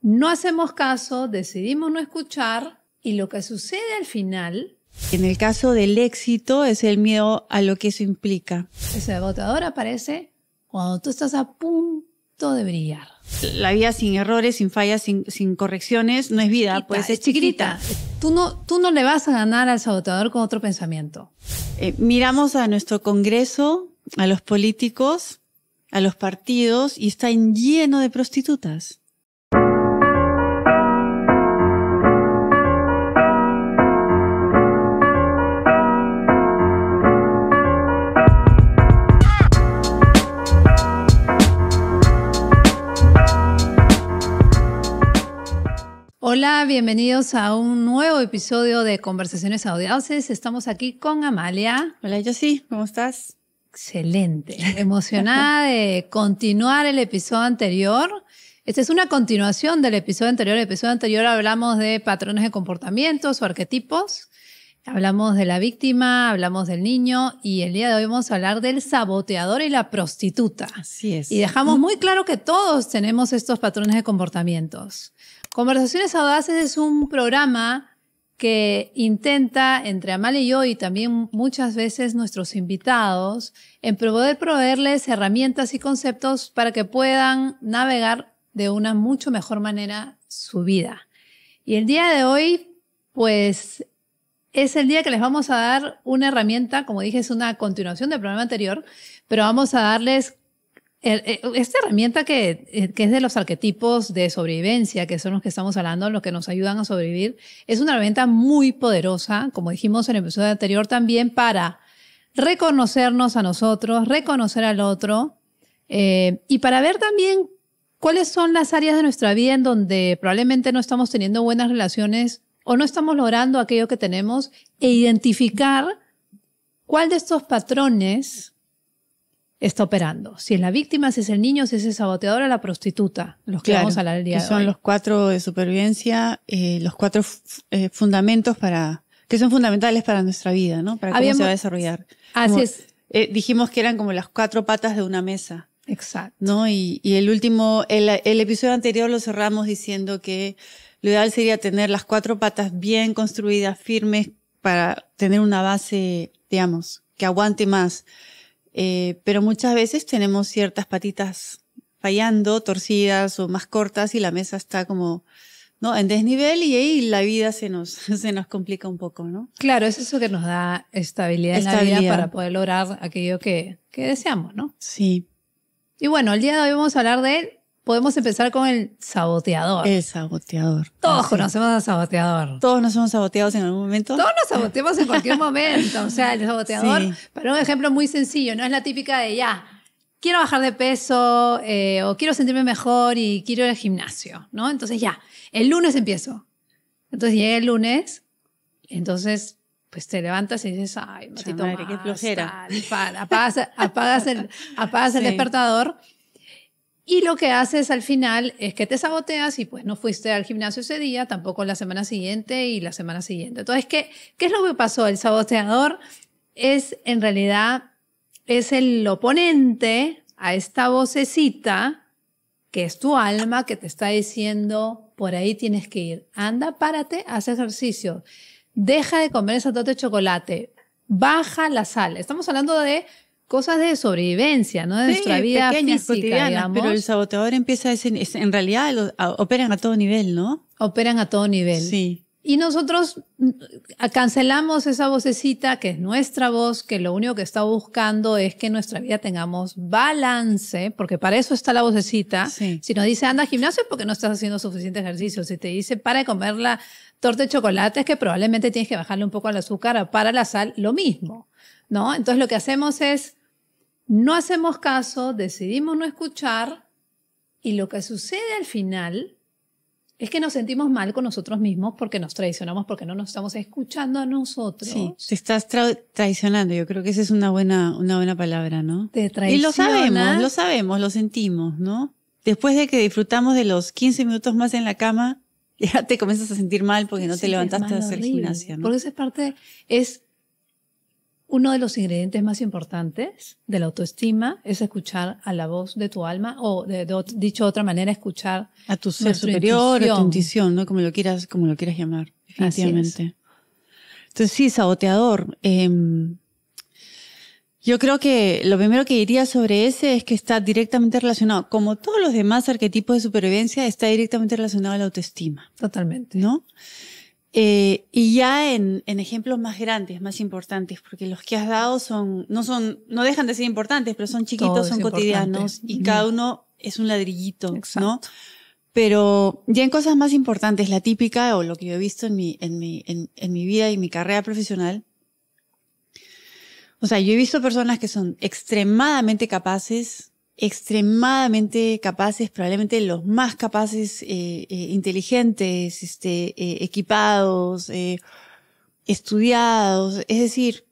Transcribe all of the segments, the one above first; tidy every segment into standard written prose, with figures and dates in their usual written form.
No hacemos caso, decidimos no escuchar y lo que sucede al final... En el caso del éxito es el miedo a lo que eso implica. Ese saboteador aparece cuando tú estás a punto de brillar. La vida sin errores, sin fallas, sin correcciones no es vida, pues es chiquita. Tú no le vas a ganar al saboteador con otro pensamiento. Miramos a nuestro Congreso, a los políticos, a los partidos y están llenos de prostitutas. Hola, bienvenidos a un nuevo episodio de Conversaciones Audaces. Estamos aquí con Amalia. Hola, Yossi, ¿cómo estás? Excelente, emocionada de continuar el episodio anterior. Esta es una continuación del episodio anterior. El episodio anterior hablamos de patrones de comportamientos o arquetipos. Hablamos de la víctima, hablamos del niño y el día de hoy vamos a hablar del saboteador y la prostituta. Así es. Y dejamos muy claro que todos tenemos estos patrones de comportamientos. Conversaciones Audaces es un programa que intenta, entre Amalia y yo, y también muchas veces nuestros invitados, en poder proveerles herramientas y conceptos para que puedan navegar de una mucho mejor manera su vida. Y el día de hoy, pues, es el día que les vamos a dar una herramienta, como dije, es una continuación del programa anterior, pero vamos a darles esta herramienta que es de los arquetipos de sobrevivencia, que son los que estamos hablando, los que nos ayudan a sobrevivir. Es una herramienta muy poderosa, como dijimos en el episodio anterior, también para reconocernos a nosotros, reconocer al otro, y para ver también cuáles son las áreas de nuestra vida en donde probablemente no estamos teniendo buenas relaciones o no estamos logrando aquello que tenemos, e identificar cuál de estos patrones está operando. Si es la víctima, si es el niño, si es el saboteador o la prostituta, los que vamos a hablar el día de hoy. Que son los 4 de supervivencia, los 4 fundamentos que son fundamentales para nuestra vida, ¿no? Para cómo se va a desarrollar. Así es. Dijimos que eran como las 4 patas de una mesa. Exacto. ¿No? Y el último, el episodio anterior lo cerramos diciendo que lo ideal sería tener las 4 patas bien construidas, firmes, para tener una base, digamos, que aguante más. Pero muchas veces tenemos ciertas patitas fallando, torcidas o más cortas y la mesa está como, ¿no? En desnivel y ahí la vida se nos complica un poco, ¿no? Claro, es eso que nos da estabilidad en la vida para poder lograr aquello que deseamos, ¿no? Sí. Y bueno, el día de hoy vamos a hablar podemos empezar con el saboteador. El saboteador. Todos conocemos al saboteador. Todos nos hemos saboteado en algún momento. Todos nos saboteamos en cualquier momento. O sea, el saboteador, sí. Para un ejemplo muy sencillo, no es la típica de quiero bajar de peso o quiero sentirme mejor y quiero ir al gimnasio, ¿no? Entonces el lunes empiezo. Entonces llega el lunes, entonces pues te levantas y dices, ay, Matito, madre, qué flojera. Apagas el despertador. Y lo que haces al final es que te saboteas y pues no fuiste al gimnasio ese día, tampoco la semana siguiente y la semana siguiente. Entonces, ¿qué es lo que pasó? El saboteador en realidad es el oponente a esta vocecita que es tu alma que te está diciendo, por ahí tienes que ir. Anda, párate, haz ejercicio. Deja de comer esa torta de chocolate. Baja la sal. Estamos hablando de cosas de sobrevivencia, ¿no? De nuestra vida pequeñas, física, cotidianas, digamos. pero el saboteador empieza en realidad operan a todo nivel, ¿no? Operan a todo nivel. Sí. Y nosotros cancelamos esa vocecita que es nuestra voz, que lo único que está buscando es que en nuestra vida tengamos balance, porque para eso está la vocecita. Sí. Si nos dice anda al gimnasio es porque no estás haciendo suficiente ejercicio. Si te dice para de comer la torta de chocolate es que probablemente tienes que bajarle un poco al azúcar o para la sal, lo mismo, ¿no? Entonces lo que hacemos es no hacemos caso, decidimos no escuchar y lo que sucede al final es que nos sentimos mal con nosotros mismos porque nos traicionamos, porque no nos estamos escuchando a nosotros. Sí, te estás traicionando. Yo creo que esa es una buena palabra, ¿no? Te traicionas. Y lo sabemos, lo sentimos, ¿no? Después de que disfrutamos de los 15 minutos más en la cama, ya te comienzas a sentir mal porque no te levantaste a hacer gimnasia, ¿no? Porque esa parte uno de los ingredientes más importantes de la autoestima es escuchar a la voz de tu alma, o dicho de otra manera, escuchar a tu ser superior, a tu intuición, ¿no? Como lo quieras llamar, definitivamente. Entonces sí, saboteador. Yo creo que lo primero que diría sobre ese es que está directamente relacionado, como todos los demás arquetipos de supervivencia, está directamente relacionado a la autoestima. Totalmente. ¿No? Y ya en ejemplos más grandes, más importantes, porque los que has dado no dejan de ser importantes, pero son chiquitos, son cotidianos, y cada uno es un ladrillito, exacto, ¿no? Pero ya en cosas más importantes, la típica, o lo que yo he visto en mi vida y mi carrera profesional, o sea, yo he visto personas que son extremadamente capaces, probablemente los más capaces, inteligentes, equipados, estudiados, es decir,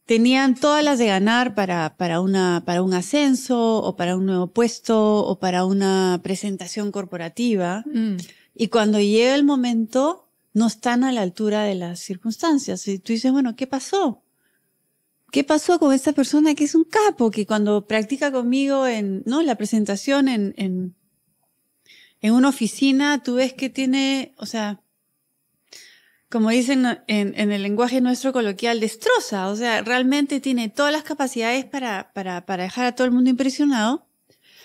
tenían todas las de ganar para un ascenso, o para un nuevo puesto, o para una presentación corporativa. Y cuando llega el momento, no están a la altura de las circunstancias. Y tú dices, bueno, ¿qué pasó? ¿Qué pasó con esta persona que es un capo, que cuando practica conmigo la presentación en una oficina, tú ves que tiene, o sea, como dicen en el lenguaje nuestro coloquial, destroza, o sea, realmente tiene todas las capacidades para dejar a todo el mundo impresionado,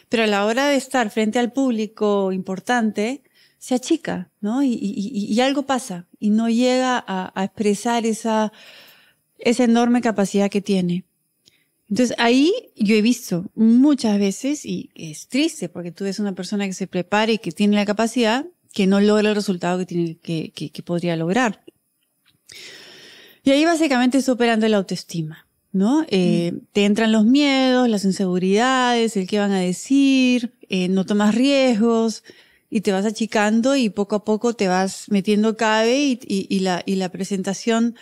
pero a la hora de estar frente al público importante, se achica, ¿no? Y algo pasa, y no llega a expresar esa enorme capacidad que tiene. Entonces ahí yo he visto muchas veces, y es triste porque tú ves una persona que se prepara y que tiene la capacidad, que no logra el resultado que podría lograr. Y ahí básicamente está operando la autoestima, ¿no? Te entran los miedos, las inseguridades, el qué van a decir, no tomas riesgos, y te vas achicando, y poco a poco te vas metiendo cabe, y la presentación,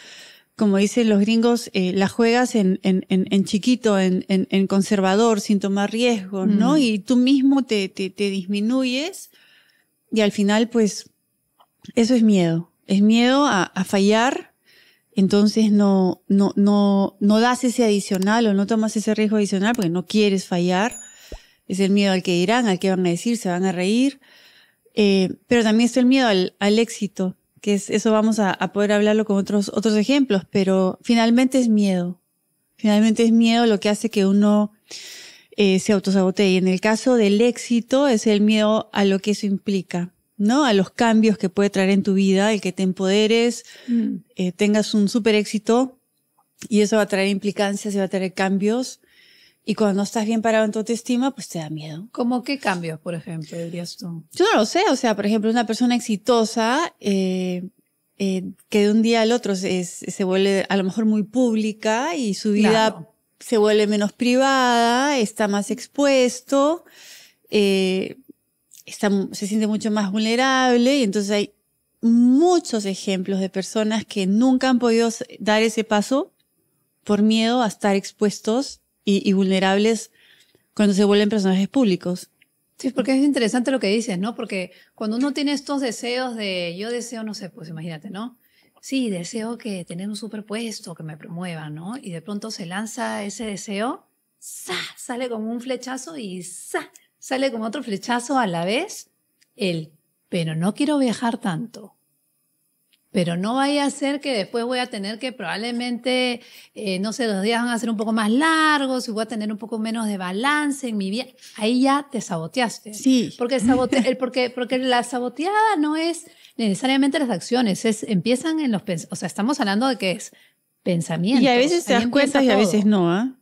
como dicen los gringos, la juegas en chiquito, en conservador, sin tomar riesgos, ¿no? Y tú mismo te disminuyes, y al final, pues, eso es miedo. Es miedo a fallar, entonces no das ese adicional, o no tomas ese riesgo adicional porque no quieres fallar. Es el miedo al que dirán, al que van a decir, se van a reír. Pero también está el miedo al éxito, que es eso. Vamos a poder hablarlo con otros ejemplos, pero finalmente es miedo. Finalmente es miedo lo que hace que uno se autosabotee. Y en el caso del éxito es el miedo a lo que eso implica, ¿no? A los cambios que puede traer en tu vida, el que te empoderes, tengas un súper éxito, y eso va a traer implicancias y va a traer cambios. Y cuando no estás bien parado en tu autoestima, pues te da miedo. ¿Cómo qué cambios, por ejemplo, dirías tú? Yo no lo sé. O sea, por ejemplo, una persona exitosa que de un día al otro se vuelve a lo mejor muy pública, y su vida se vuelve menos privada, está más expuesto, se siente mucho más vulnerable, y entonces hay muchos ejemplos de personas que nunca han podido dar ese paso por miedo a estar expuestos y vulnerables cuando se vuelven personajes públicos. Sí, porque es interesante lo que dices, ¿no? Porque cuando uno tiene estos deseos yo deseo, no sé, pues imagínate, ¿no? Sí, deseo que tener un superpuesto, que me promuevan, ¿no? Y de pronto se lanza ese deseo, ¡za! Sale como un flechazo, y ¡za! Sale como otro flechazo a la vez, pero no quiero viajar tanto. Pero no vaya a ser que después voy a tener que probablemente, no sé, los días van a ser un poco más largos, y voy a tener un poco menos de balance en mi vida. Ahí ya te saboteaste. Sí. Porque la saboteada no es necesariamente las acciones, empiezan en los pensamientos. O sea, estamos hablando de que es pensamientos. Y a veces te das cuenta y a veces no, ¿ah?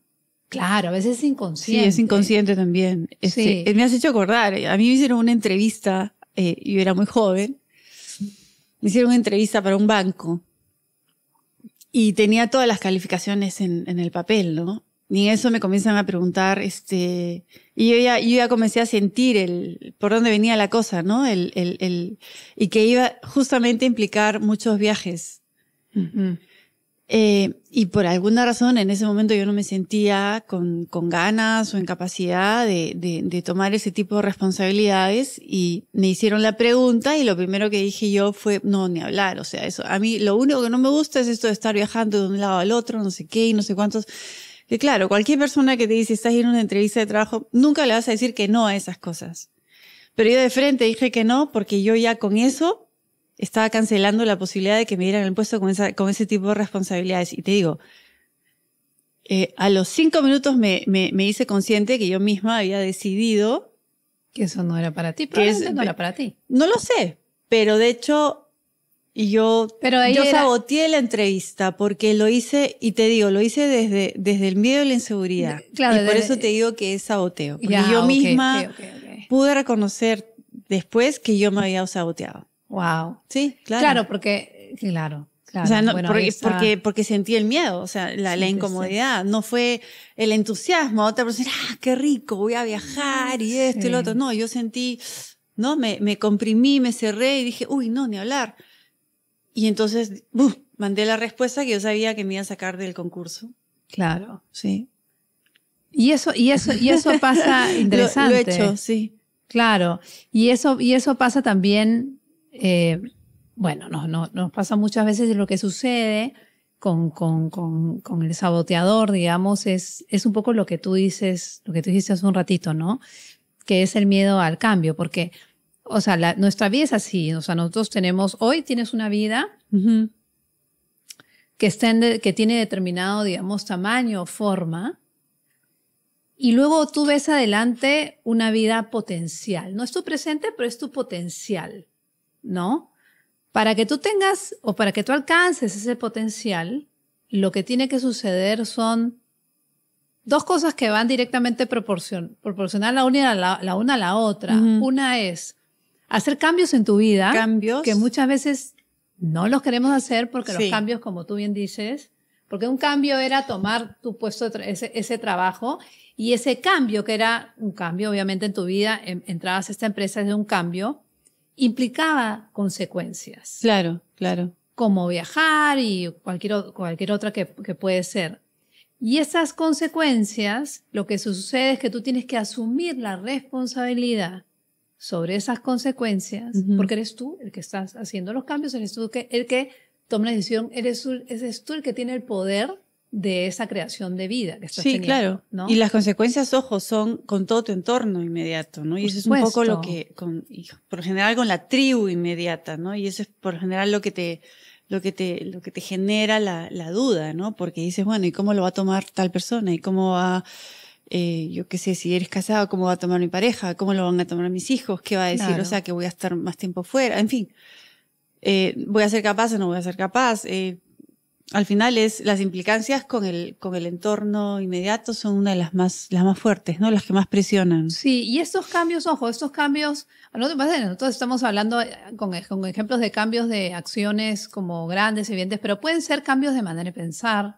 Claro, a veces es inconsciente. Sí, es inconsciente también. Sí. Me has hecho acordar. A mí me hicieron una entrevista, yo era muy joven. Me hicieron una entrevista para un banco y tenía todas las calificaciones en el papel, ¿no? Y en eso me comienzan a preguntar, y yo ya comencé a sentir por dónde venía la cosa, ¿no? Y que iba justamente a implicar muchos viajes. Y por alguna razón en ese momento yo no me sentía con ganas o en capacidad de tomar ese tipo de responsabilidades, y me hicieron la pregunta y lo primero que dije yo fue, no, ni hablar. O sea, eso, a mí lo único que no me gusta es esto de estar viajando de un lado al otro, no sé qué y no sé cuántos. Que claro, cualquier persona que te dice estás en una entrevista de trabajo, nunca le vas a decir que no a esas cosas. Pero yo de frente dije que no, porque yo ya con eso estaba cancelando la posibilidad de que me dieran el puesto con ese tipo de responsabilidades. Y te digo, a los 5 minutos me hice consciente que yo misma había decidido que eso no era para ti, probablemente no era para ti. No lo sé, pero de hecho yo saboteé la entrevista porque lo hice, y te digo, lo hice desde el miedo y la inseguridad. Claro, y por eso te digo que es saboteo. Porque yo misma pude reconocer después que yo me había saboteado. Wow. Sí, claro. Claro, porque, claro. O sea, no, bueno, porque sentí el miedo, o sea, la incomodidad. Sí. No fue el entusiasmo. Otra persona, qué rico, voy a viajar y esto y lo otro. No, yo sentí, ¿no? Me comprimí, me cerré y dije, uy, no, ni hablar. Y entonces, mandé la respuesta que yo sabía que me iba a sacar del concurso. Claro. Sí. Y eso pasa interesante. Lo he hecho, sí. Claro. Y eso pasa también, bueno, nos pasa muchas veces. Lo que sucede con el saboteador, digamos, es un poco lo que tú dices hace un ratito, ¿no? Que es el miedo al cambio, porque, o sea, nuestra vida es así. O sea, nosotros hoy tienes una vida que tiene determinado, digamos, tamaño o forma, y luego tú ves adelante una vida potencial. No es tu presente, pero es tu potencial, ¿no? Para que tú tengas o para que tú alcances ese potencial, lo que tiene que suceder son dos cosas que van directamente proporcional la una a la otra. Una es hacer cambios en tu vida, que muchas veces no los queremos hacer porque los cambios, como tú bien dices, porque un cambio era tomar tu puesto, ese trabajo, y ese cambio, que era un cambio obviamente en tu vida, entrabas a esta empresa, es un cambio, implicaba consecuencias. Claro, claro. Como viajar y cualquier otra que puede ser. Y esas consecuencias, lo que sucede es que tú tienes que asumir la responsabilidad sobre esas consecuencias, porque eres tú el que estás haciendo los cambios, eres tú el que toma la decisión, eres tú el que tiene el poder de esa creación de vida que estás teniendo. Sí, claro. ¿No? Y las consecuencias, ojo, son con todo tu entorno inmediato, ¿no? Y eso es un poco lo que, por lo general, con la tribu inmediata, ¿no? Y eso es por lo general lo que te genera la duda, ¿no? Porque dices, bueno, ¿y cómo lo va a tomar tal persona? ¿Y cómo va, yo qué sé, si eres casado, cómo va a tomar mi pareja? ¿Cómo lo van a tomar mis hijos? ¿Qué va a decir? Claro. O sea, que voy a estar más tiempo fuera. En fin, ¿voy a ser capaz o no voy a ser capaz? Al final las implicancias con el entorno inmediato son una de las más fuertes, ¿no? Las que más presionan. Sí, y estos cambios, nosotros estamos hablando con ejemplos de cambios de acciones como grandes, evidentes, pero pueden ser cambios de manera de pensar,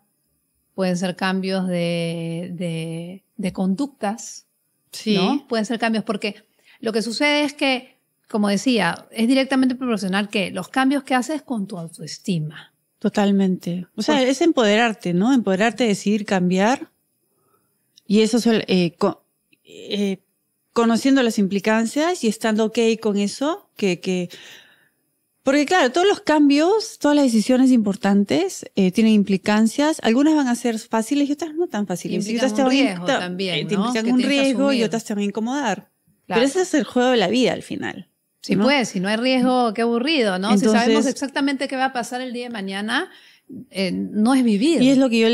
pueden ser cambios de conductas, sí, ¿no? Pueden ser cambios, porque lo que sucede es que, como decía, es directamente proporcional que los cambios que haces con tu autoestima. Totalmente. O sea, es empoderarte, ¿no? Empoderarte, decidir cambiar. Y eso es conociendo las implicancias y estando ok con eso, porque claro, todos los cambios, todas las decisiones importantes tienen implicancias. Algunas van a ser fáciles y otras no tan fáciles. Implican un riesgo también, ¿no? Te implican un riesgo y otras te van a incomodar. Claro. Pero ese es el juego de la vida al final. Sí, ¿no? Pues, si no hay riesgo, qué aburrido, ¿no? Entonces, si sabemos exactamente qué va a pasar el día de mañana, no es vivir. Y es lo que yo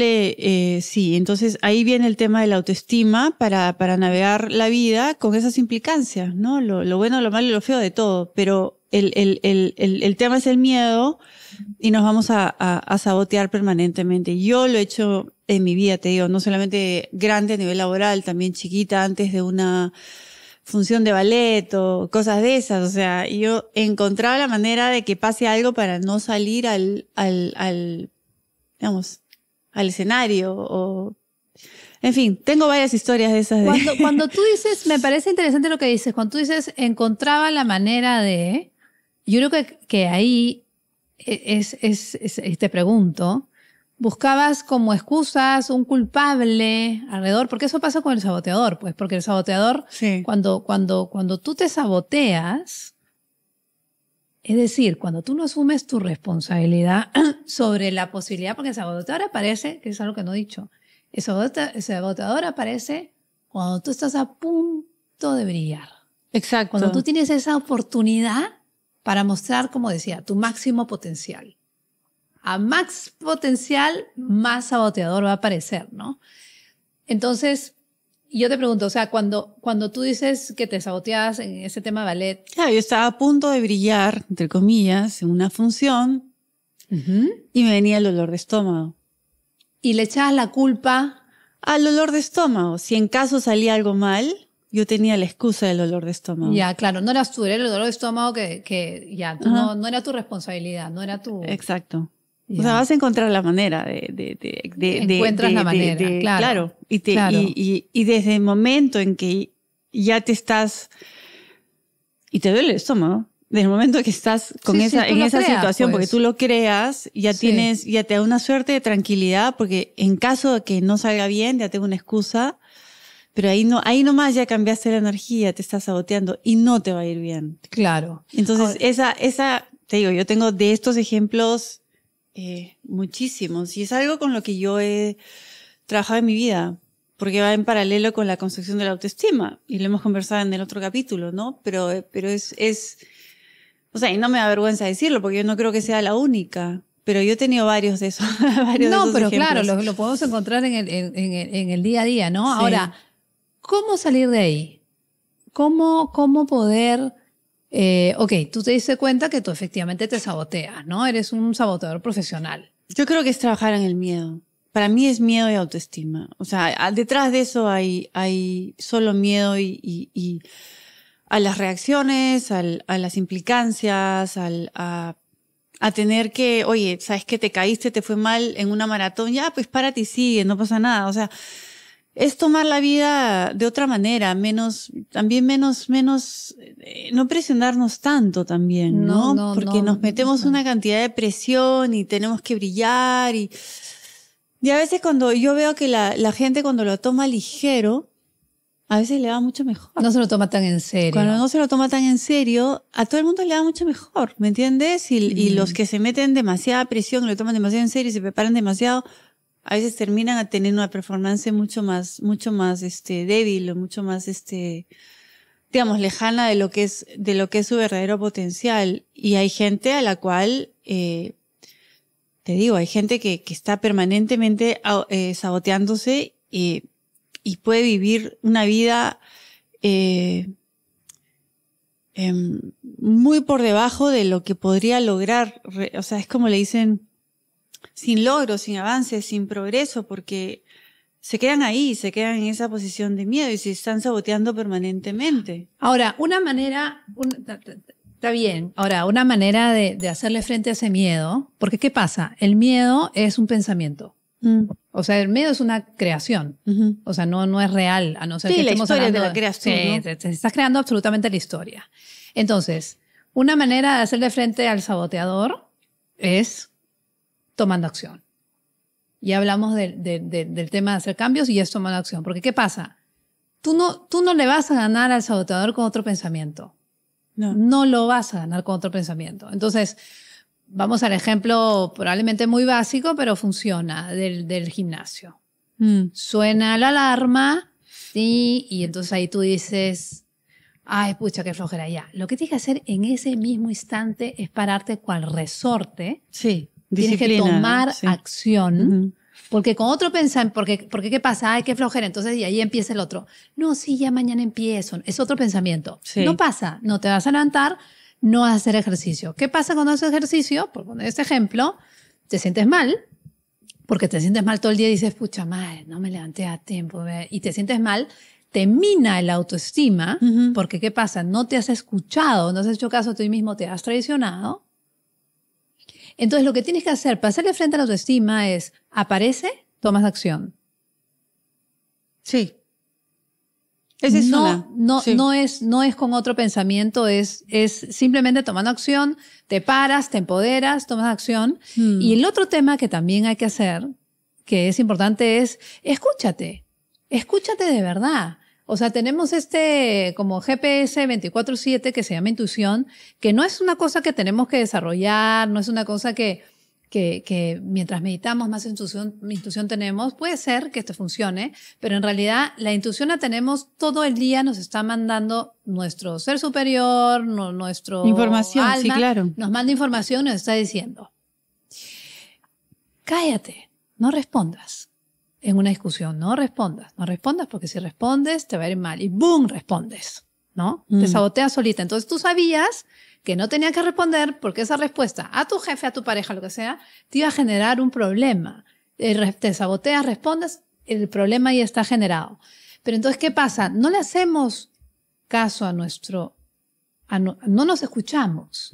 sí, entonces ahí viene el tema de la autoestima para navegar la vida con esas implicancias, ¿no? Lo bueno, lo malo y lo feo de todo, pero el tema es el miedo y nos vamos a sabotear permanentemente. Yo lo he hecho en mi vida, te digo, no solamente grande a nivel laboral, también chiquita, antes de una función de ballet o cosas de esas. O sea, yo encontraba la manera de que pase algo para no salir al escenario en fin, tengo varias historias de esas. Cuando tú dices, me parece interesante lo que dices, cuando tú dices encontraba la manera de, yo creo que ahí te pregunto, buscabas como excusas un culpable alrededor, porque eso pasa con el saboteador, pues, porque el saboteador, Sí. cuando tú te saboteas, es decir, cuando tú no asumes tu responsabilidad sobre la posibilidad, porque el saboteador aparece, que es algo que no he dicho, el saboteador aparece cuando tú estás a punto de brillar. Exacto. Cuando tú tienes esa oportunidad para mostrar, como decía, tu máximo potencial. A max potencial, más saboteador va a aparecer, ¿no? Entonces, yo te pregunto, o sea, cuando tú dices que te saboteas en ese tema de ballet. Claro, yo estaba a punto de brillar, entre comillas, en una función y me venía el dolor de estómago. Y le echabas la culpa. Al dolor de estómago. Si en caso salía algo mal, yo tenía la excusa del dolor de estómago. Ya, claro, no eras tú, era el dolor de estómago que ya, tú no era tu responsabilidad, no era tu... Exacto. Ya. O sea, vas a encontrar la manera Encuentras la manera, claro. Claro. Claro. Y desde el momento en que ya te estás... Y te duele el estómago. Desde el momento que estás con Sí, esa creas, situación, pues. porque tú lo creas, ya ya te da una suerte de tranquilidad, porque en caso de que no salga bien, ya tengo una excusa. Pero ahí nomás ya cambiaste la energía, te estás saboteando y no te va a ir bien. Claro. Entonces, te digo, yo tengo de estos ejemplos muchísimos y es algo con lo que yo he trabajado en mi vida, porque va en paralelo con la construcción de la autoestima y lo hemos conversado en el otro capítulo, ¿no? Pero o sea, y no me da vergüenza decirlo porque yo no creo que sea la única. Pero yo he tenido varios de esos, No, pero ejemplos. claro, lo podemos encontrar en el día a día, ¿no? Sí. Ahora, ¿cómo salir de ahí? ¿Cómo poder... ok, tú te diste cuenta que tú efectivamente te saboteas, ¿no? Eres un saboteador profesional. Yo creo que es trabajar en el miedo. Para mí es miedo y autoestima. O sea, detrás de eso hay solo miedo y a las reacciones, a las implicancias, a tener que, oye, sabes que te caíste, te fue mal en una maratón, ya pues párate y sigue, no pasa nada. O sea, es tomar la vida de otra manera, no presionarnos tanto también, ¿no? Porque nos metemos una cantidad de presión y tenemos que brillar y a veces cuando yo veo que la gente cuando lo toma ligero, a veces le va mucho mejor. No se lo toma tan en serio. Cuando no se lo toma tan en serio, a todo el mundo le va mucho mejor, ¿me entiendes? Y los que se meten demasiada presión, lo toman demasiado en serio y se preparan demasiado, a veces terminan a tener una performance mucho más débil o mucho más digamos lejana de lo que es su verdadero potencial. Y hay gente a la cual te digo, hay gente que está permanentemente saboteándose y puede vivir una vida muy por debajo de lo que podría lograr. O sea, es como le dicen, sin logro, sin avance, sin progreso, porque se quedan ahí, se quedan en esa posición de miedo y se están saboteando permanentemente. Ahora, una manera, está bien, ahora, una manera de hacerle frente a ese miedo, porque ¿qué pasa? El miedo es un pensamiento. O sea, el miedo es una creación. O sea, no es real, a no ser que estemos hablando... Sí, la historia te la creas tú, ¿no? Te estás creando absolutamente la historia. Entonces, una manera de hacerle frente al saboteador es tomando acción. Ya hablamos del tema de hacer cambios y es tomando acción. Porque ¿qué pasa? Tú no le vas a ganar al saboteador con otro pensamiento. No lo vas a ganar con otro pensamiento. Entonces, vamos al ejemplo probablemente muy básico, pero funciona, del gimnasio. Suena la alarma y entonces ahí tú dices, ay, pucha, qué flojera ya. Lo que tienes que hacer en ese mismo instante es pararte cual resorte. Sí. Tienes que tomar acción, porque con otro pensamiento, porque ¿qué pasa? Ay, qué flojera. Entonces, y ahí empieza el otro. No, sí, ya mañana empiezo. Es otro pensamiento. Sí. No pasa, no te vas a levantar, no vas a hacer ejercicio. ¿Qué pasa cuando haces ejercicio? Por poner este ejemplo, te sientes mal, porque te sientes mal todo el día y dices, pucha madre, no me levanté a tiempo, y te sientes mal, te mina el autoestima, porque ¿qué pasa? No te has escuchado, no has hecho caso a ti mismo, te has traicionado. Entonces, lo que tienes que hacer para hacerle frente a la autoestima es, aparece, tomas acción. Sí. Esa es no es con otro pensamiento, es simplemente tomando acción, te paras, te empoderas, tomas acción. Y el otro tema que también hay que hacer, que es importante, es escúchate de verdad. O sea, tenemos como GPS 24/7 que se llama intuición, que no es una cosa que tenemos que desarrollar, no es una cosa que mientras meditamos más intuición tenemos. Puede ser que esto funcione, pero en realidad la intuición la tenemos todo el día, nos está mandando nuestro ser superior, nuestro información, alma, sí, claro. nos manda información, nos está diciendo, cállate, no respondas. En una discusión, no respondas porque si respondes te va a ir mal y ¡boom! Respondes, ¿no? Te saboteas solita. Entonces tú sabías que no tenía que responder porque esa respuesta a tu jefe, a tu pareja, lo que sea, te iba a generar un problema. Te saboteas, respondes, el problema ya está generado. Pero entonces, ¿qué pasa? No le hacemos caso a no nos escuchamos,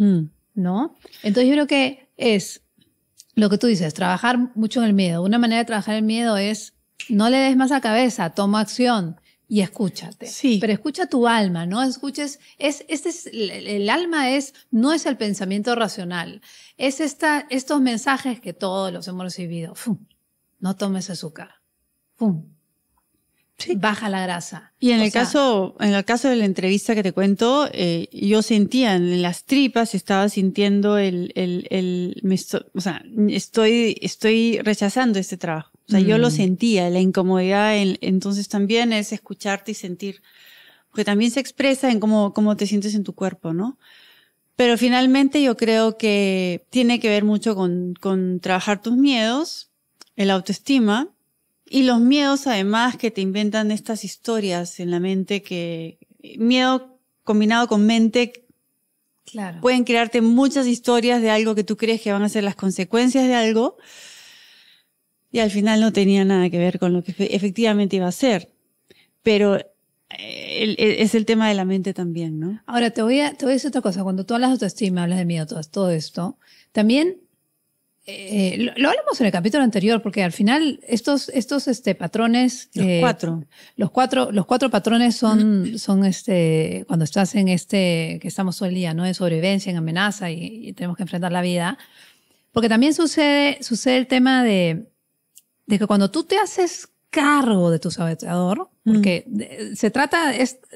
¿no? Entonces yo creo que es lo que tú dices, trabajar mucho en el miedo. Una manera de trabajar el miedo es no le des más a cabeza, toma acción. Y escúchate. Sí. Pero escucha tu alma, ¿no? Escuches, el alma no es el pensamiento racional. Es estos mensajes que todos los hemos recibido. ¡Fum! No tomes azúcar. ¡Fum! Sí. Baja la grasa. Y en el caso de la entrevista que te cuento, yo sentía en las tripas, estaba sintiendo estoy rechazando este trabajo. O sea, yo lo sentía, la incomodidad, entonces también es escucharte y sentir, porque también se expresa en cómo te sientes en tu cuerpo, ¿no? Pero finalmente yo creo que tiene que ver mucho con trabajar tus miedos, el autoestima, y los miedos además que te inventan estas historias en la mente miedo combinado con mente, claro, pueden crearte muchas historias de algo que tú crees que van a ser las consecuencias de algo, y al final no tenía nada que ver con lo que efectivamente iba a ser. Pero es el tema de la mente también, ¿no? Ahora, te voy a decir otra cosa. Cuando tú hablas de autoestima, hablas de miedo, todo esto, también lo hablamos en el capítulo anterior, porque al final estos patrones... Los cuatro patrones son cuando estás en que estamos todo el día, ¿no? De sobrevivencia, en amenaza y tenemos que enfrentar la vida. Porque también sucede el tema de que cuando tú te haces cargo de tu saboteador, porque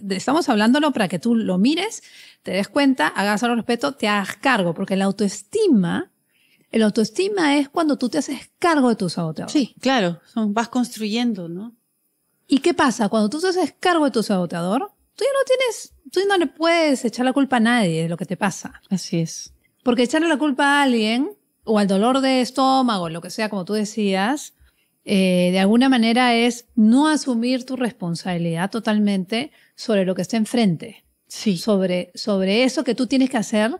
estamos hablándolo para que tú lo mires, te des cuenta, hagas algo al respeto, te hagas cargo, porque el autoestima es cuando tú te haces cargo de tu saboteador. Sí, claro, vas construyendo, ¿no? ¿Y qué pasa? Cuando tú te haces cargo de tu saboteador, tú no le puedes echar la culpa a nadie de lo que te pasa. Así es. Porque echarle la culpa a alguien, o al dolor de estómago, lo que sea, como tú decías, de alguna manera es no asumir tu responsabilidad totalmente sobre lo que está enfrente. Sí. Sobre eso que tú tienes que hacer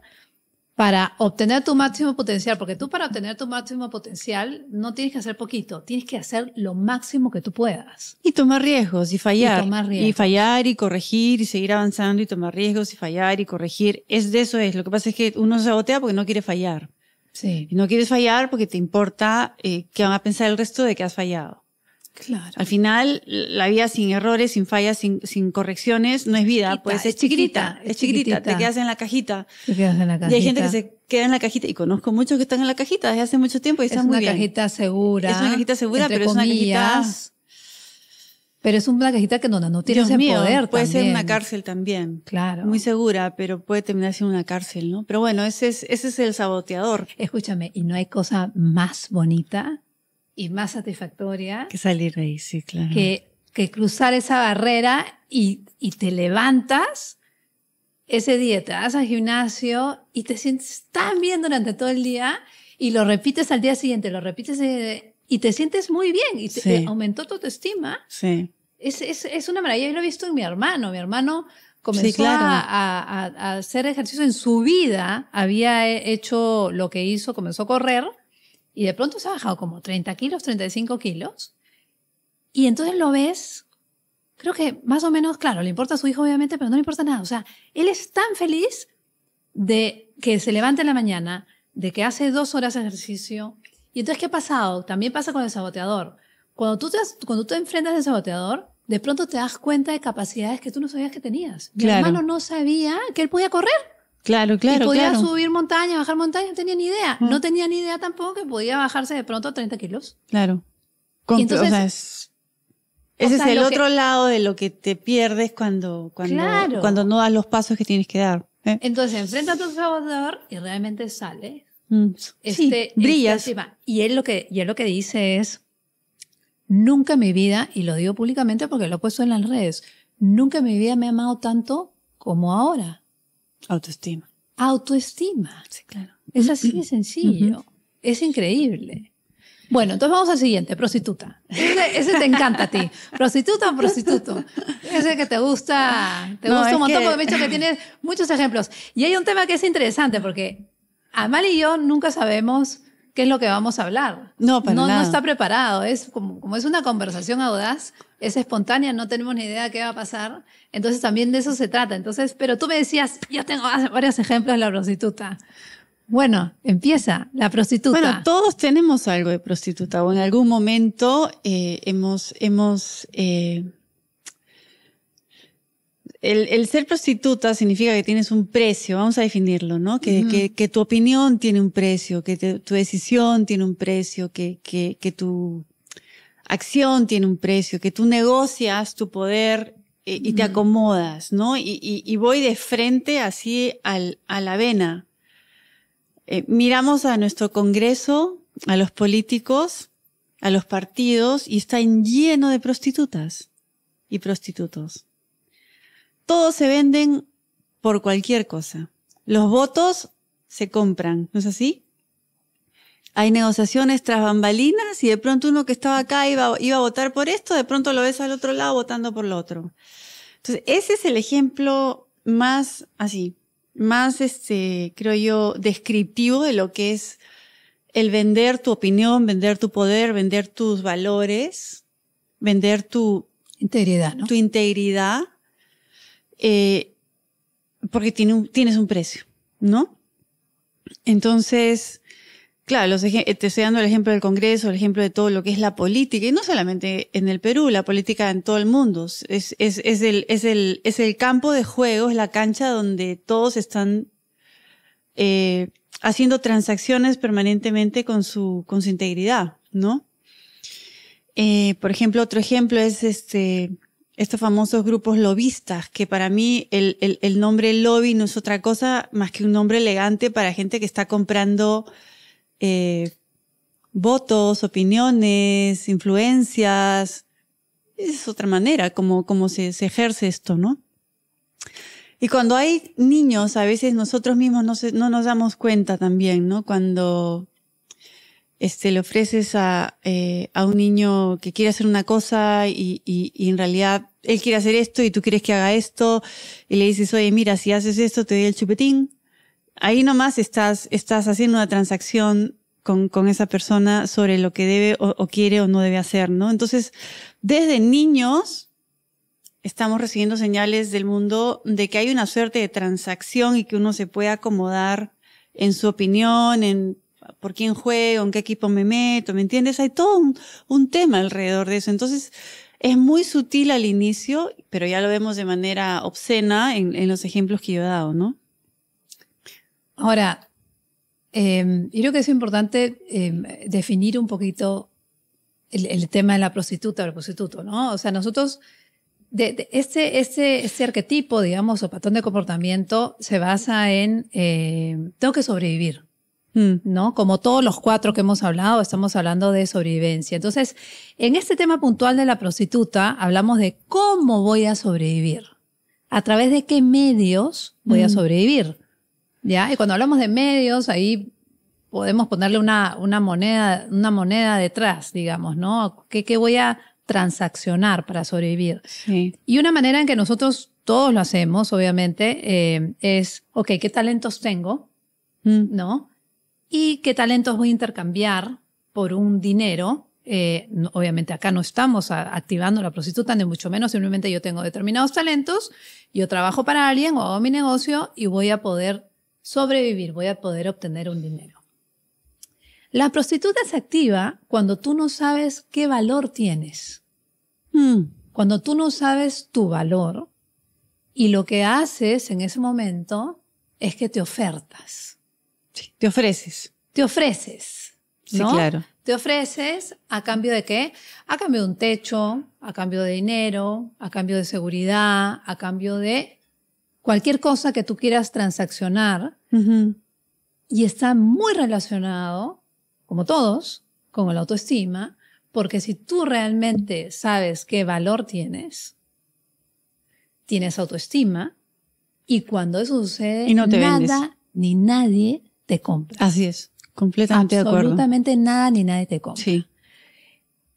para obtener tu máximo potencial. Porque tú, para obtener tu máximo potencial, no tienes que hacer poquito, tienes que hacer lo máximo que tú puedas. Y tomar riesgos y fallar. Y fallar y corregir y seguir avanzando y tomar riesgos y fallar y corregir. Lo que pasa es que uno se sabotea porque no quiere fallar. Sí. Y no quieres fallar porque te importa qué van a pensar el resto de que has fallado. Claro. Al final, la vida sin errores, sin fallas, sin correcciones, no es vida. Pues es chiquitita. Te quedas en la cajita. Y hay gente que se queda en la cajita, y conozco muchos que están en la cajita desde hace mucho tiempo y están muy bien. Es una cajita segura. Es una cajita segura, pero es una cajita... Pero es una cajita que no tienes el poder. Puede ser una cárcel también. Claro. Muy segura, pero puede terminar siendo una cárcel, ¿no? Pero bueno, ese es el saboteador. Escúchame, y no hay cosa más bonita y más satisfactoria que salir de ahí, sí, claro. Que cruzar esa barrera y te levantas ese día, te vas al gimnasio y te sientes tan bien durante todo el día y lo repites al día siguiente, y te sientes muy bien y te aumentó tu autoestima. Sí. Es una maravilla. Yo lo he visto en mi hermano. Mi hermano comenzó a hacer ejercicio en su vida. Había hecho lo que hizo, comenzó a correr y de pronto se ha bajado como 30 kilos, 35 kilos. Y entonces lo ves, creo que más o menos, claro, le importa a su hijo obviamente, pero no le importa nada. O sea, él es tan feliz de que se levanta en la mañana, de que hace 2 horas de ejercicio. Y entonces, ¿qué ha pasado? También pasa con el saboteador. Cuando tú te enfrentas al saboteador, de pronto te das cuenta de capacidades que tú no sabías que tenías. Mi Claro. hermano no sabía que él podía correr. Claro, Y claro, podía claro. subir montaña, bajar montaña, no tenía ni idea. No tenía ni idea tampoco que podía bajarse de pronto 30 kilos. Claro. Y entonces- o sea, ese sea, es el lo otro lado de lo que te pierdes cuando Claro. no das los pasos que tienes que dar. Entonces enfrenta a tu sabotador y realmente sale Sí, brillas. tema. Y él lo que dice es, nunca en mi vida, y lo digo públicamente porque lo he puesto en las redes, nunca en mi vida me he amado tanto como ahora. Autoestima. Autoestima. Sí, claro. Es así de sencillo. Es increíble. Bueno, entonces vamos al siguiente, prostituta. Ese te encanta a ti. ¿Prostituta o prostituto? Ese que te gusta No, un es montón que- porque me he dicho que tienes muchos ejemplos. Y hay un tema que es interesante porque Amal y yo nunca sabemos qué es lo que vamos a hablar. No, para no nada. está preparado. Es como es una conversación audaz, es espontánea, no tenemos ni idea de qué va a pasar. Entonces también de eso se trata. Entonces, pero tú me decías, yo tengo varios ejemplos de la prostituta. Bueno, empieza, la prostituta. Bueno, todos tenemos algo de prostituta o en algún momento el ser prostituta significa que tienes un precio, vamos a definirlo, ¿no? Que tu opinión tiene un precio, que tu decisión tiene un precio, que tu acción tiene un precio, que tú negocias tu poder y te acomodas, ¿no? Y voy de frente así a la vena. Miramos a nuestro Congreso, a los políticos, a los partidos y está lleno de prostitutas y prostitutos. Todos se venden por cualquier cosa. Los votos se compran, ¿no es así? Hay negociaciones tras bambalinas y de pronto uno que estaba acá iba a votar por esto, de pronto lo ves al otro lado votando por lo otro. Entonces, ese es el ejemplo más creo yo, descriptivo de lo que es el vender tu opinión, vender tu poder, vender tus valores, vender tu Integridad, ¿no? tu integridad, porque tienes un precio, ¿no? Entonces, claro, te estoy dando el ejemplo del Congreso, el ejemplo de todo lo que es la política, y no solamente en el Perú, la política en todo el mundo. Es el campo de juego, es la cancha donde todos están haciendo transacciones permanentemente con su integridad, ¿no? Por ejemplo, otro ejemplo es estos famosos grupos lobistas, que para mí el nombre lobby no es otra cosa más que un nombre elegante para gente que está comprando votos, opiniones, influencias. Es otra manera como se ejerce esto, ¿no? Y cuando hay niños, a veces nosotros mismos no nos damos cuenta también, ¿no? Cuando le ofreces a un niño que quiere hacer una cosa y en realidad él quiere hacer esto y tú quieres que haga esto y le dices, oye, mira, si haces esto te doy el chupetín. Ahí nomás estás haciendo una transacción con esa persona sobre lo que debe o quiere o no debe hacer, ¿no? Entonces, desde niños estamos recibiendo señales del mundo de que hay una suerte de transacción y que uno se puede acomodar en su opinión, en por quién juego, en qué equipo me meto, ¿me entiendes? Hay todo un tema alrededor de eso. Entonces, es muy sutil al inicio, pero ya lo vemos de manera obscena en los ejemplos que yo he dado, ¿no? Ahora, yo creo que es importante definir un poquito el tema de la prostituta o el prostituto, ¿no? O sea, nosotros, este arquetipo, digamos, o patrón de comportamiento se basa en tengo que sobrevivir, ¿no? Como todos los cuatro que hemos hablado, estamos hablando de sobrevivencia. Entonces, en este tema puntual de la prostituta, hablamos de cómo voy a sobrevivir, a través de qué medios voy a sobrevivir, ¿ya? Y cuando hablamos de medios, ahí podemos ponerle una moneda detrás, digamos, ¿no? ¿Qué voy a transaccionar para sobrevivir? Sí. Y una manera en que nosotros todos lo hacemos, obviamente, es, ok, ¿qué talentos tengo? ¿No? ¿Y qué talentos voy a intercambiar por un dinero? Obviamente acá no estamos activando la prostituta, ni mucho menos, simplemente yo tengo determinados talentos, yo trabajo para alguien o hago mi negocio y voy a poder sobrevivir, voy a poder obtener un dinero. La prostituta se activa cuando tú no sabes qué valor tienes. Cuando tú no sabes tu valor y lo que haces en ese momento es que te ofertas. Sí, te ofreces. Te ofreces, ¿no? Sí, claro. Te ofreces a cambio de ¿qué? A cambio de un techo, a cambio de dinero, a cambio de seguridad, a cambio de cualquier cosa que tú quieras transaccionar. Uh-huh. Y está muy relacionado, como todos, con la autoestima, porque si tú realmente sabes qué valor tienes autoestima, y cuando eso sucede, y no te nada vendes. ni nadie te compra. Así es, completamente de acuerdo. Absolutamente nada ni nadie te compra. Sí.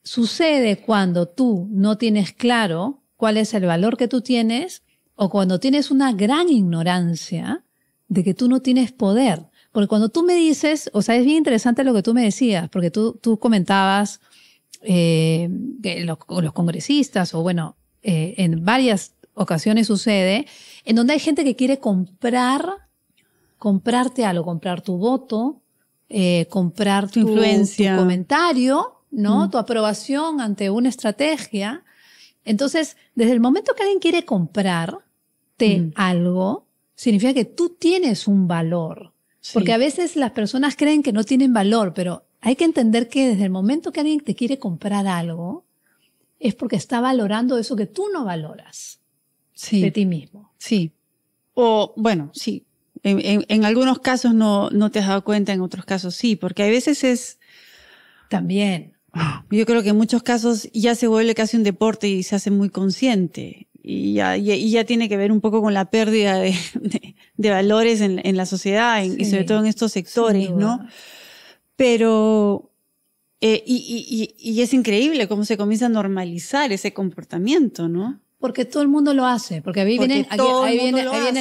Sucede cuando tú no tienes claro cuál es el valor que tú tienes o cuando tienes una gran ignorancia de que tú no tienes poder. Porque cuando tú me dices, o sea, es bien interesante lo que tú me decías, porque tú comentabas que los congresistas, o bueno, en varias ocasiones sucede, en donde hay gente que quiere comprarte algo, comprar tu voto, comprar tu influencia, tu comentario, ¿no? Tu aprobación ante una estrategia. Entonces, desde el momento que alguien quiere comprarte algo, significa que tú tienes un valor. Sí. Porque a veces las personas creen que no tienen valor, pero hay que entender que desde el momento que alguien te quiere comprar algo, es porque está valorando eso que tú no valoras de ti mismo. Sí. O, bueno, sí. En algunos casos no te has dado cuenta, en otros casos sí, porque a veces es... También. Yo creo que en muchos casos ya se vuelve casi un deporte y se hace muy consciente. Y ya tiene que ver un poco con la pérdida de valores en la sociedad y sobre todo en estos sectores, ¿no? Pero, y es increíble cómo se comienza a normalizar ese comportamiento, ¿no? Porque todo el mundo lo hace, porque ahí viene el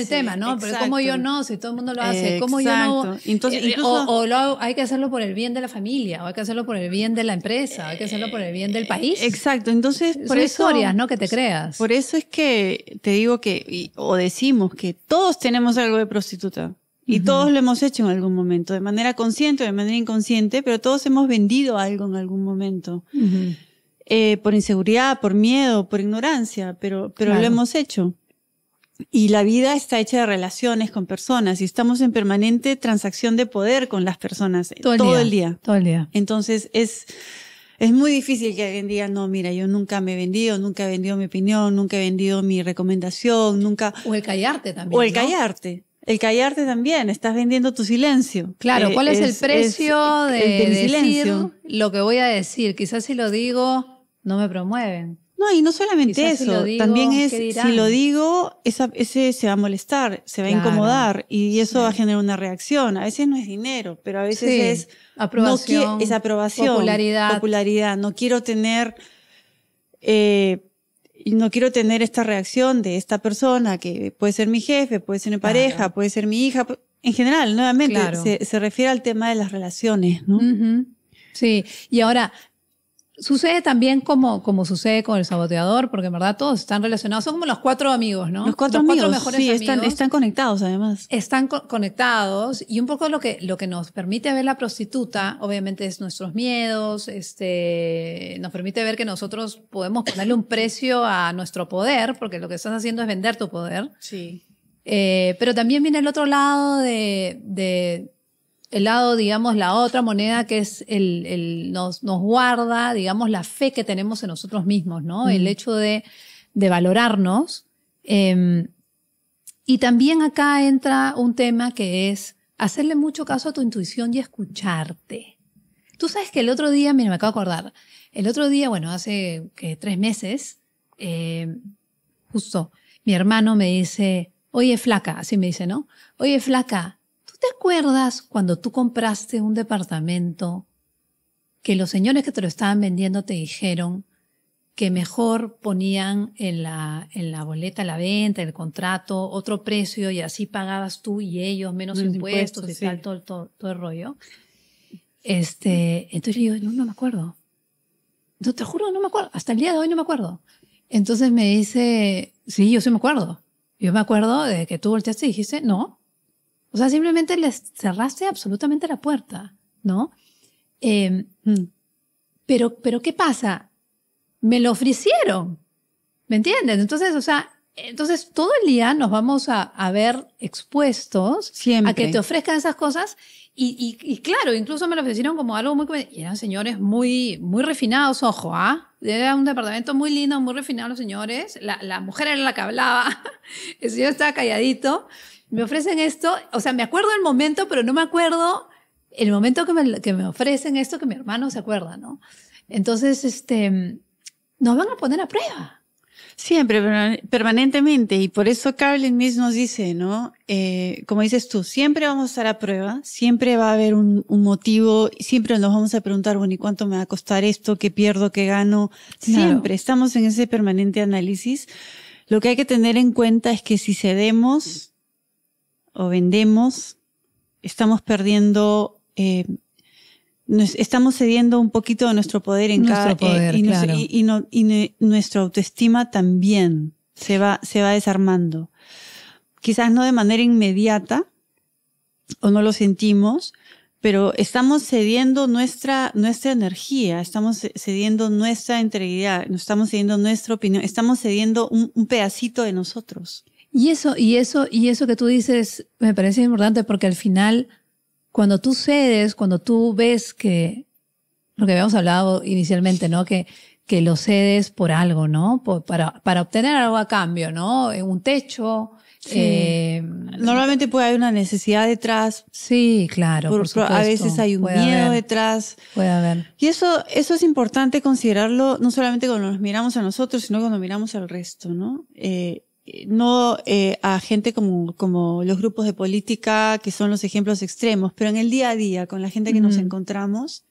tema, ¿no? Exacto. Pero ¿cómo yo no? Si todo el mundo lo hace, Exacto. ¿cómo yo no? Entonces, incluso, hay que hacerlo por el bien de la familia, o hay que hacerlo por el bien de la empresa, o hay que hacerlo por el bien del país. Exacto, entonces por son eso, historias, ¿no? Que te creas. Por eso es que te digo que, o decimos que todos tenemos algo de prostituta. Y todos lo hemos hecho en algún momento, de manera consciente o de manera inconsciente, pero todos hemos vendido algo en algún momento. Por inseguridad, por miedo, por ignorancia, pero claro, lo hemos hecho. Y la vida está hecha de relaciones con personas y estamos en permanente transacción de poder con las personas todo el día. Entonces es muy difícil que alguien diga, no, mira, yo nunca me he vendido, nunca he vendido mi opinión, nunca he vendido mi recomendación, nunca... O el callarte también, O el callarte. El callarte también, estás vendiendo tu silencio. Claro, ¿cuál es el precio de decir silencio? Lo que voy a decir? Quizás si lo digo, no me promueven. No, y no solamente quizás eso, si digo, también es, si lo digo, ese se va a molestar, se va a incomodar y eso va a generar una reacción. A veces no es dinero, pero a veces es aprobación, es aprobación, popularidad. No quiero tener... Y no quiero tener esta reacción de esta persona que puede ser mi jefe, puede ser mi pareja, puede ser mi hija. En general, nuevamente, se refiere al tema de las relaciones, ¿no? Sí, y ahora, sucede también como sucede con el saboteador, porque en verdad todos están relacionados. Son como los 4 amigos, ¿no? Los cuatro mejores sí, amigos. Están conectados además. Están conectados y un poco lo que nos permite ver la prostituta, obviamente, es nuestros miedos, nos permite ver que nosotros podemos ponerle un precio a nuestro poder, porque lo que estás haciendo es vender tu poder. Sí. Pero también viene el otro lado el lado, digamos, la otra moneda que es nos guarda, digamos, la fe que tenemos en nosotros mismos, ¿no? El hecho de valorarnos. Y también acá entra un tema que es hacerle mucho caso a tu intuición y escucharte. Tú sabes que el otro día, mira, me acabo de acordar, el otro día, bueno, hace 3 meses, justo, mi hermano me dice, oye, flaca, así me dice, ¿no? Oye, flaca, ¿te acuerdas cuando tú compraste un departamento que los señores que te lo estaban vendiendo te dijeron que mejor ponían en la boleta, la venta, el contrato, otro precio y así pagabas tú y ellos menos impuestos y tal, todo el rollo? Entonces yo digo, no me acuerdo. No, te juro, no me acuerdo. Hasta el día de hoy no me acuerdo. Entonces me dice, sí, yo sí me acuerdo. Yo me acuerdo de que tú volteaste y dijiste, no. O sea, simplemente les cerraste absolutamente la puerta, ¿no? Pero ¿qué pasa? Me lo ofrecieron. ¿Me entiendes? Entonces, o sea, entonces todo el día nos vamos a ver expuestos Siempre. a que te ofrezcan esas cosas. Y claro, incluso me lo ofrecieron como algo muy... Y eran señores muy, muy refinados, ojo, ¿ah? Era un departamento muy lindo, muy refinado los señores. La mujer era la que hablaba. El señor estaba calladito. Me ofrecen esto. O sea, me acuerdo el momento, pero no me acuerdo el momento que me ofrecen esto, que mi hermano se acuerda, ¿no? Entonces, nos van a poner a prueba. Siempre, permanentemente. Y por eso Carolyn Miss nos dice, ¿no? Como dices tú, siempre vamos a estar a prueba, siempre va a haber un motivo, siempre nos vamos a preguntar, bueno, ¿y cuánto me va a costar esto? ¿Qué pierdo? ¿Qué gano? Claro. Siempre estamos en ese permanente análisis. Lo que hay que tener en cuenta es que si cedemos o vendemos, estamos perdiendo, estamos cediendo un poquito de nuestro poder en nuestro cada poder, claro. y nuestra autoestima también se va desarmando. Quizás no de manera inmediata o no lo sentimos, pero estamos cediendo nuestra energía, estamos cediendo nuestra integridad, estamos cediendo nuestra opinión, estamos cediendo un pedacito de nosotros. Y eso que tú dices me parece importante porque al final, cuando tú cedes, cuando tú ves que, lo que habíamos hablado inicialmente, ¿no? Que lo cedes por algo, ¿no? Para obtener algo a cambio, ¿no? Un techo. Sí. Normalmente puede haber una necesidad detrás. Sí, claro, por supuesto. A veces hay un miedo detrás. Puede haber. Y eso es importante considerarlo, no solamente cuando nos miramos a nosotros, sino cuando miramos al resto, ¿no? No a gente como los grupos de política, que son los ejemplos extremos, pero en el día a día, con la gente que nos encontramos,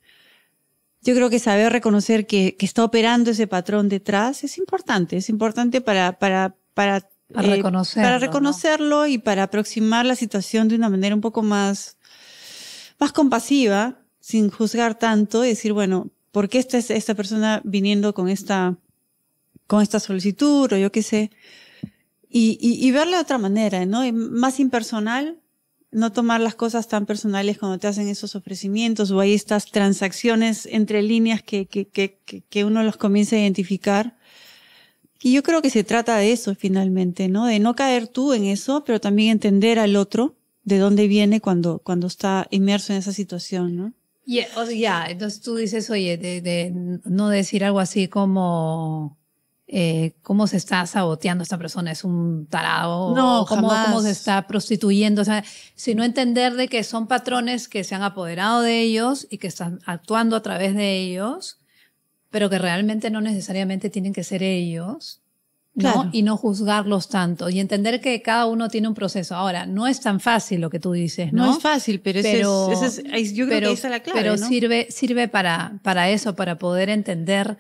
yo creo que saber reconocer que está operando ese patrón detrás es importante para reconocerlo, ¿no? Y para aproximar la situación de una manera un poco más compasiva, sin juzgar tanto, y decir, bueno, ¿por qué está esta persona viniendo con esta solicitud o yo qué sé? Y verlo de otra manera, ¿no? Y más impersonal, no tomar las cosas tan personales cuando te hacen esos ofrecimientos o hay estas transacciones entre líneas que uno los comienza a identificar. Y yo creo que se trata de eso finalmente, ¿no? De no caer tú en eso, pero también entender al otro de dónde viene cuando está inmerso en esa situación, ¿no? Entonces tú dices, oye, de no decir algo así como... cómo se está saboteando esta persona, es un tarado, no, o cómo se está prostituyendo, o sea, sino entender de que son patrones que se han apoderado de ellos y que están actuando a través de ellos, pero que realmente no necesariamente tienen que ser ellos, ¿no? Claro. Y no juzgarlos tanto y entender que cada uno tiene un proceso. Ahora, no es tan fácil lo que tú dices, ¿no? No es fácil, pero yo creo que ahí está la clave, pero ¿no? sirve para eso, para poder entender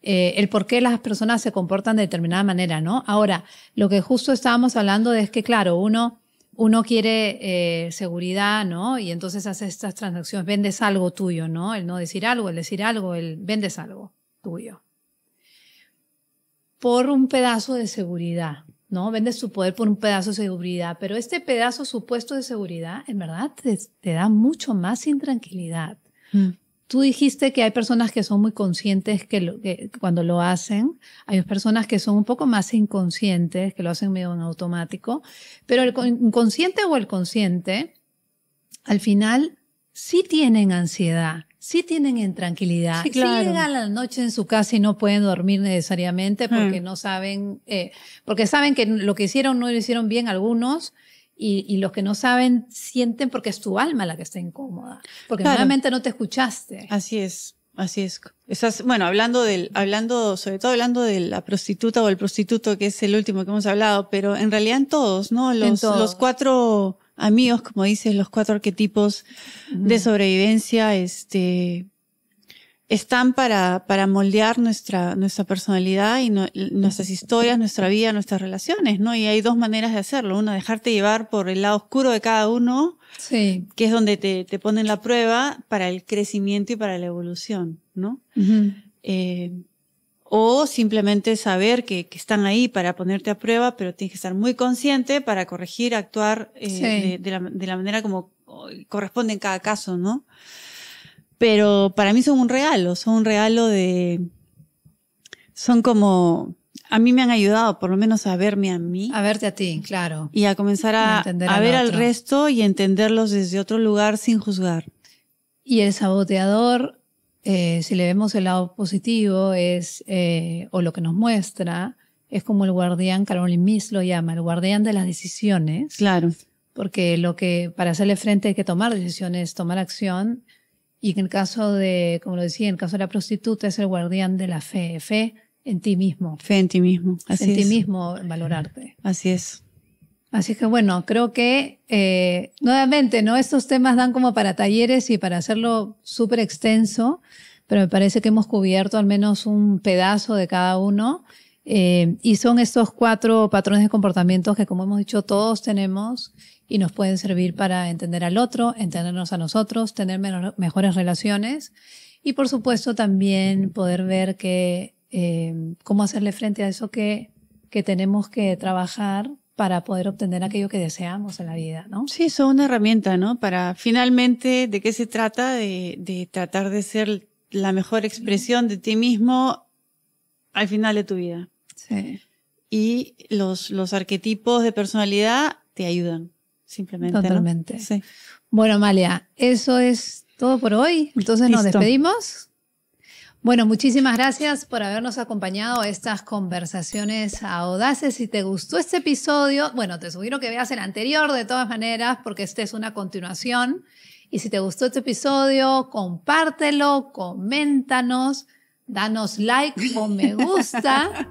el por qué las personas se comportan de determinada manera, ¿no? Ahora, lo que justo estábamos hablando es que, claro, uno quiere seguridad, ¿no? Y entonces hace estas transacciones, vendes algo tuyo, ¿no? El no decir algo, el decir algo, el vendes algo tuyo. Por un pedazo de seguridad, ¿no? Vendes tu poder por un pedazo de seguridad, pero este pedazo supuesto de seguridad, en verdad, te da mucho más intranquilidad. Tú dijiste que hay personas que son muy conscientes que cuando lo hacen, hay personas que son un poco más inconscientes, que lo hacen medio en automático, pero el inconsciente o el consciente, al final, sí tienen ansiedad, sí tienen intranquilidad, sí, claro. Sí llegan a la noche en su casa y no pueden dormir necesariamente porque no saben, porque saben que lo que hicieron no lo hicieron bien algunos. Y los que no saben sienten porque es tu alma la que está incómoda. Porque nuevamente no te escuchaste. Así es. Bueno, sobre todo hablando de la prostituta o el prostituto, que es el último que hemos hablado, pero en realidad en todos, ¿no? Los 4 amigos, como dices, los 4 arquetipos de sobrevivencia, están para moldear nuestra personalidad y nuestras historias, nuestra vida, nuestras relaciones, ¿no? Y hay 2 maneras de hacerlo. Una, dejarte llevar por el lado oscuro de cada uno, sí, que es donde te ponen la prueba para el crecimiento y para la evolución, ¿no? O simplemente saber que están ahí para ponerte a prueba, pero tienes que estar muy consciente para corregir, actuar de la manera como corresponde en cada caso, ¿no? Pero para mí son un regalo son como a mí me han ayudado por lo menos a verme a mí. A verte a ti, claro. Y a comenzar a ver al resto y entenderlos desde otro lugar sin juzgar. Y el saboteador, si le vemos el lado positivo, o lo que nos muestra, es como el guardián, Caroline Myss lo llama, el guardián de las decisiones. Claro. Porque para hacerle frente hay que tomar decisiones, tomar acción. Y en el caso de, como lo decía, en el caso de la prostituta es el guardián de la fe. Fe en ti mismo. Fe en ti mismo. Así es. En ti mismo, valorarte. Así es. Así que bueno, creo que nuevamente, ¿no? Estos temas dan como para talleres y para hacerlo súper extenso, pero me parece que hemos cubierto al menos un pedazo de cada uno. Y son estos 4 patrones de comportamientos que, como hemos dicho, todos tenemos y nos pueden servir para entender al otro, entendernos a nosotros, tener mejores relaciones y, por supuesto, también poder ver cómo hacerle frente a eso que tenemos que trabajar para poder obtener aquello que deseamos en la vida, ¿no? Sí, son una herramienta, ¿no? Para finalmente, ¿de qué se trata? De tratar de ser la mejor expresión de ti mismo al final de tu vida. Sí. Y los arquetipos de personalidad te ayudan, simplemente. Totalmente. ¿No? Sí. Bueno, Amalia, eso es todo por hoy. Entonces nos despedimos. Bueno, muchísimas gracias por habernos acompañado a estas conversaciones audaces. Si te gustó este episodio, bueno, te sugiero que veas el anterior de todas maneras, porque este es una continuación. Y si te gustó este episodio, compártelo, coméntanos, danos like o me gusta.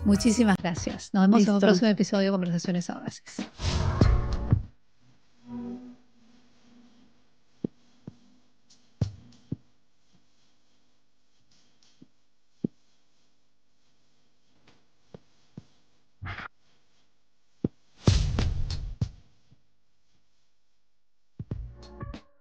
Muchísimas gracias. Nos vemos en un próximo episodio de Conversaciones Audaces.